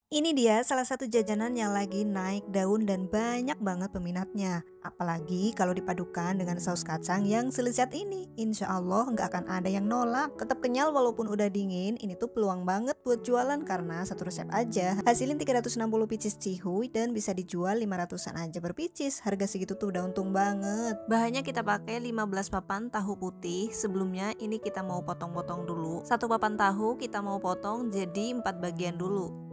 Ini dia salah satu jajanan yang lagi naik daun dan banyak banget peminatnya. Apalagi kalau dipadukan dengan saus kacang yang selezat ini. Insya Allah nggak akan ada yang nolak. Tetap kenyal walaupun udah dingin, ini tuh peluang banget buat jualan karena satu resep aja. Hasilin 360 pieces cihuy dan bisa dijual 500-an aja per pieces. Harga segitu tuh udah untung banget. Bahannya kita pakai 15 papan tahu putih. Sebelumnya ini kita mau potong-potong dulu. Satu papan tahu kita mau potong jadi 4 bagian dulu.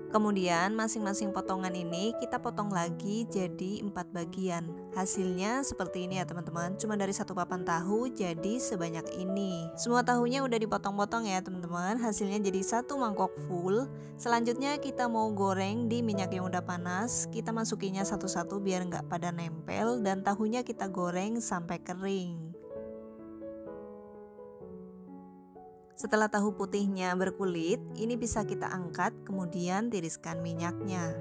Kemudian masing-masing potongan ini kita potong lagi jadi 4 bagian. Hasilnya seperti ini ya teman-teman. Cuma dari satu papan tahu jadi sebanyak ini. Semua tahunya udah dipotong-potong ya teman-teman. Hasilnya jadi satu mangkok full. Selanjutnya kita mau goreng di minyak yang udah panas. Kita masukinya satu-satu biar nggak pada nempel. Dan tahunya kita goreng sampai kering. Setelah tahu putihnya berkulit, ini bisa kita angkat kemudian tiriskan minyaknya.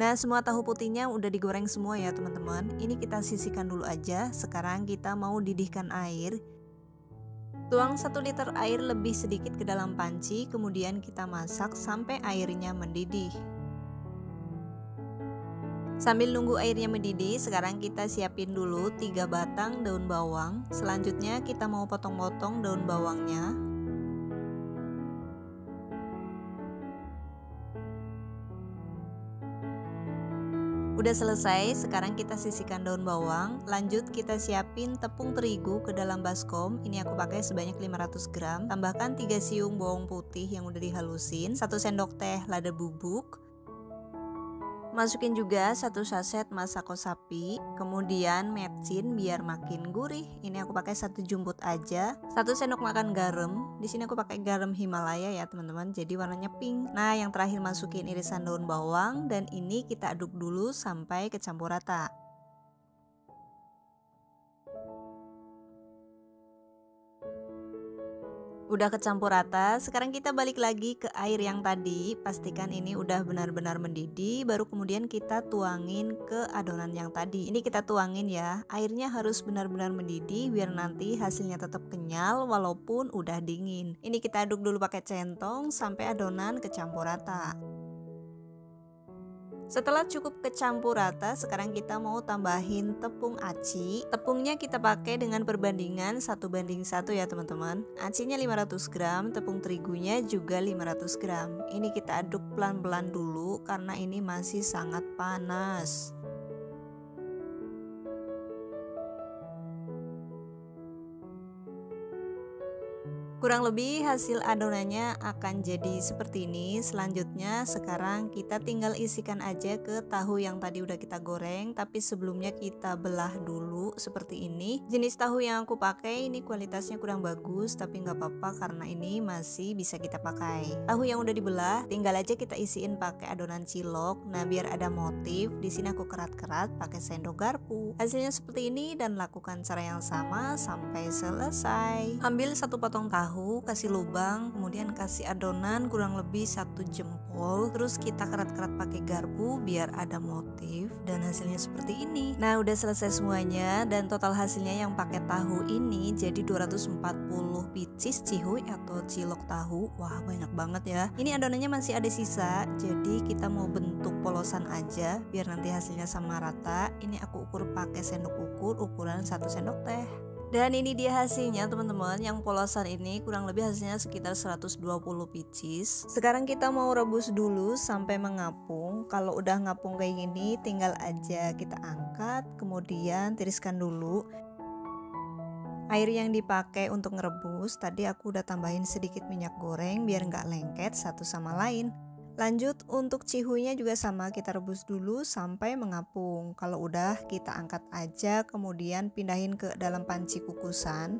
Nah, semua tahu putihnya udah digoreng semua ya teman-teman. Ini kita sisihkan dulu aja. Sekarang kita mau didihkan air. Tuang 1 liter air lebih sedikit ke dalam panci, kemudian kita masak sampai airnya mendidih. Sambil nunggu airnya mendidih, sekarang kita siapin dulu 3 batang daun bawang. Selanjutnya kita mau potong-potong daun bawangnya. Udah selesai, sekarang kita sisihkan daun bawang. Lanjut kita siapin tepung terigu ke dalam baskom. Ini aku pakai sebanyak 500 gram. Tambahkan 3 siung bawang putih yang udah dihalusin, 1 sendok teh lada bubuk. Masukin juga 1 saset masako sapi, kemudian mecin biar makin gurih. Ini aku pakai 1 jumput aja, 1 sendok makan garam. Di sini aku pakai garam Himalaya ya teman-teman, jadi warnanya pink. Nah, yang terakhir masukin irisan daun bawang dan ini kita aduk dulu sampai kecampur rata. Udah kecampur rata, sekarang kita balik lagi ke air yang tadi. Pastikan ini udah benar-benar mendidih, baru kemudian kita tuangin ke adonan yang tadi. Ini kita tuangin ya, airnya harus benar-benar mendidih biar nanti hasilnya tetap kenyal walaupun udah dingin. Ini kita aduk dulu pakai centong sampai adonan kecampur rata. Setelah cukup kecampur rata, sekarang kita mau tambahin tepung aci. Tepungnya kita pakai dengan perbandingan 1:1 ya teman-teman. Acinya 500 gram, tepung terigunya juga 500 gram. Ini kita aduk pelan-pelan dulu karena ini masih sangat panas. Kurang lebih hasil adonannya akan jadi seperti ini. Selanjutnya sekarang kita tinggal isikan aja ke tahu yang tadi udah kita goreng, tapi sebelumnya kita belah dulu seperti ini. Jenis tahu yang aku pakai ini kualitasnya kurang bagus, tapi nggak apa-apa karena ini masih bisa kita pakai. Tahu yang udah dibelah tinggal aja kita isiin pakai adonan cilok. Nah, biar ada motif, di sini aku kerat-kerat pakai sendok garpu. Hasilnya seperti ini dan lakukan cara yang sama sampai selesai. Ambil 1 potong tahu, kasih lubang, kemudian kasih adonan kurang lebih 1 jempol, terus kita kerat-kerat pakai garpu biar ada motif dan hasilnya seperti ini. Nah, udah selesai semuanya dan total hasilnya yang pakai tahu ini jadi 240 pieces cihuy atau cilok tahu. Wah, banyak banget ya. Ini adonannya masih ada sisa, jadi kita mau bentuk polosan aja biar nanti hasilnya sama rata. Ini aku ukur pakai sendok ukur ukuran 1 sendok teh. Dan ini dia hasilnya teman-teman. Yang polosan ini kurang lebih hasilnya sekitar 120 pieces. Sekarang kita mau rebus dulu sampai mengapung. Kalau udah ngapung kayak gini tinggal aja kita angkat, kemudian tiriskan dulu. Air yang dipakai untuk ngerebus tadi aku udah tambahin sedikit minyak goreng biar nggak lengket satu sama lain. Lanjut untuk cihunya juga sama, kita rebus dulu sampai mengapung. Kalau udah kita angkat aja kemudian pindahin ke dalam panci kukusan.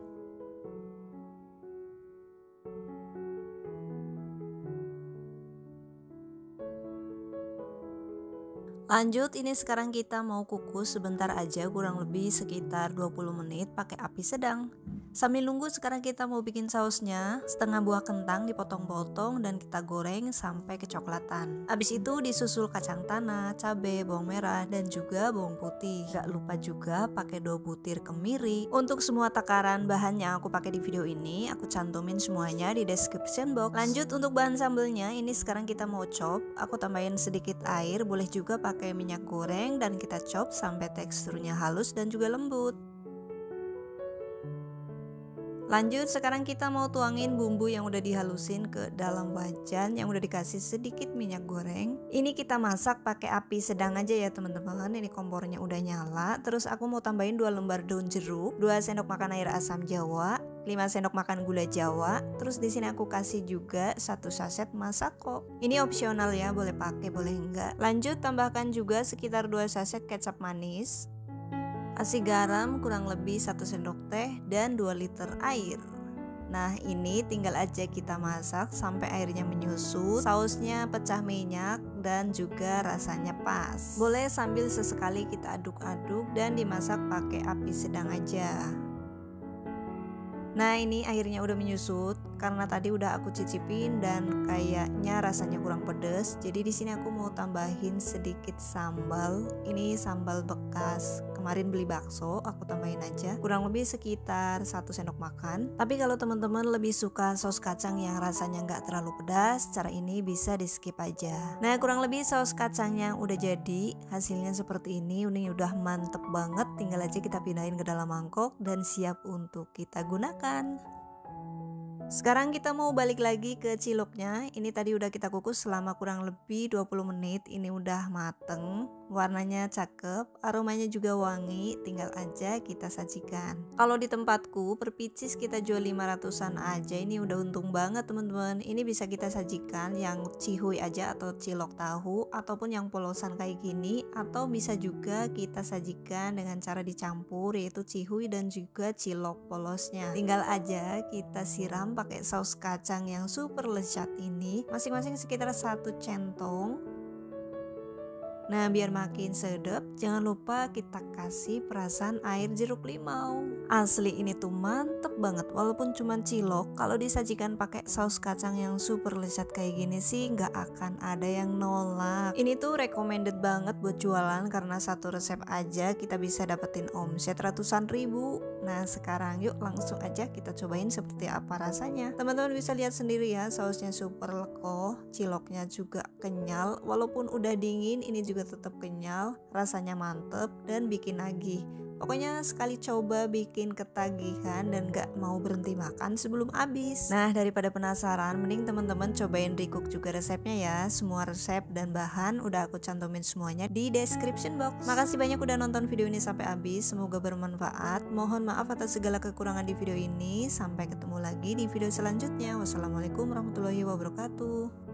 Lanjut, ini sekarang kita mau kukus sebentar aja, kurang lebih sekitar 20 menit pakai api sedang. Sambil nunggu sekarang kita mau bikin sausnya. Setengah buah kentang dipotong-potong dan kita goreng sampai kecoklatan. Habis itu disusul kacang tanah, cabai, bawang merah, dan juga bawang putih. Gak lupa juga pakai 2 butir kemiri. Untuk semua takaran bahan yang aku pakai di video ini aku cantumin semuanya di description box. Lanjut, untuk bahan sambelnya ini sekarang kita mau chop. Aku tambahin sedikit air, boleh juga pakai minyak goreng, dan kita chop sampai teksturnya halus dan juga lembut. Lanjut, sekarang kita mau tuangin bumbu yang udah dihalusin ke dalam wajan yang udah dikasih sedikit minyak goreng. Ini kita masak pakai api sedang aja ya teman-teman. Ini kompornya udah nyala. Terus aku mau tambahin 2 lembar daun jeruk, 2 sendok makan air asam jawa, 5 sendok makan gula jawa. Terus di sini aku kasih juga 1 saset masako. Ini opsional ya, boleh pakai boleh enggak. Lanjut, tambahkan juga sekitar 2 saset kecap manis. Kasih garam kurang lebih 1 sendok teh dan 2 liter air. Nah, ini tinggal aja kita masak sampai airnya menyusut, sausnya pecah minyak dan juga rasanya pas. Boleh sambil sesekali kita aduk-aduk dan dimasak pakai api sedang aja. Nah, ini airnya udah menyusut karena tadi udah aku cicipin dan kayaknya rasanya kurang pedas. Jadi di sini aku mau tambahin sedikit sambal. Ini sambal bekas kemarin beli bakso, aku tambahin aja kurang lebih sekitar 1 sendok makan. Tapi kalau teman-teman lebih suka saus kacang yang rasanya nggak terlalu pedas, cara ini bisa di skip aja. Nah, kurang lebih saus kacangnya udah jadi, hasilnya seperti ini. Ini udah mantep banget, tinggal aja kita pindahin ke dalam mangkok dan siap untuk kita gunakan. Sekarang kita mau balik lagi ke ciloknya. Ini tadi udah kita kukus selama kurang lebih 20 menit. Ini udah mateng, warnanya cakep, aromanya juga wangi. Tinggal aja kita sajikan. Kalau di tempatku per pieces kita jual 500-an aja. Ini udah untung banget teman-teman. Ini bisa kita sajikan yang cihuy aja atau cilok tahu, ataupun yang polosan kayak gini, atau bisa juga kita sajikan dengan cara dicampur, yaitu cihuy dan juga cilok polosnya. Tinggal aja kita siram pakai saus kacang yang super lezat ini, masing-masing sekitar 1 centong. Nah, biar makin sedap, jangan lupa kita kasih perasan air jeruk limau. Asli ini tuh mantep banget, walaupun cuma cilok, kalau disajikan pakai saus kacang yang super lezat kayak gini sih nggak akan ada yang nolak. Ini tuh recommended banget buat jualan karena satu resep aja kita bisa dapetin omset ratusan ribu. Nah, sekarang yuk langsung aja kita cobain seperti apa rasanya. Teman-teman bisa lihat sendiri ya, sausnya super lekoh, ciloknya juga kenyal, walaupun udah dingin ini juga tetap kenyal, rasanya mantep dan bikin nagih. Pokoknya sekali coba bikin ketagihan dan gak mau berhenti makan sebelum habis. Nah, daripada penasaran, mending teman-teman cobain recook juga resepnya ya. Semua resep dan bahan udah aku cantumin semuanya di description box. Makasih banyak udah nonton video ini sampai habis, semoga bermanfaat. Mohon maaf atas segala kekurangan di video ini. Sampai ketemu lagi di video selanjutnya. Wassalamualaikum warahmatullahi wabarakatuh.